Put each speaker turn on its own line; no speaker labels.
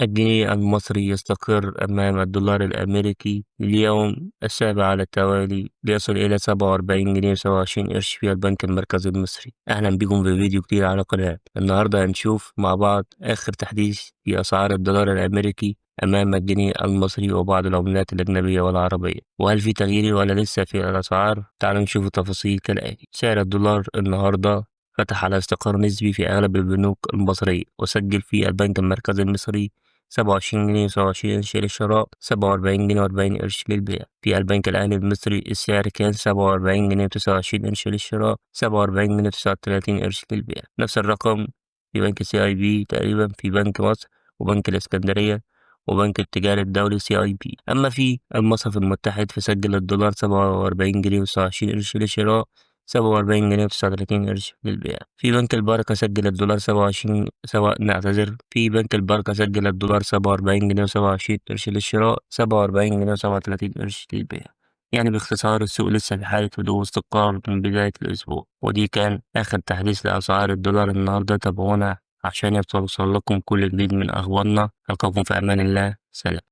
الجنيه المصري يستقر أمام الدولار الأمريكي اليوم السابع على التوالي ليصل إلى 47 جنيه و27 قرش في البنك المركزي المصري. أهلا بكم في فيديو جديد على القناة. النهاردة هنشوف مع بعض آخر تحديث في أسعار الدولار الأمريكي أمام الجنيه المصري وبعض العملات الأجنبية والعربية، وهل في تغيير ولا لسه في الأسعار؟ تعالوا نشوف التفاصيل كالآتي. سعر الدولار النهاردة فتح على استقرار نسبي في أغلب البنوك المصرية، وسجل في البنك المركزي المصري 27 جنيه و27 قرش للشراء، 47 جنيه و40 قرش للبيع. في البنك الأهلي المصري السعر كان 47 جنيه و29 قرش للشراء، 47 جنيه و39 قرش للبيع. نفس الرقم في بنك CIB تقريبا، في بنك مصر وبنك الإسكندرية وبنك التجاري الدولي CIB. أما في المصرف المتحد فسجل الدولار 47 جنيه و29 قرش للشراء، 47 جنيه و39 قرش للبيع. في بنك البركة سجل الدولار 27 سواء نعتذر في بنك البركة سجل الدولار 47 جنيه و27 قرش للشراء، 47 جنيه و37 قرش للبيع. يعني باختصار السوق لسه في حالة هدوء واستقرار من بداية الأسبوع، ودي كان آخر تحديث لأسعار الدولار النهاردة. تابعونا عشان يوصل لكم كل جديد من أخبارنا. ألقاكم في أمان الله. سلام.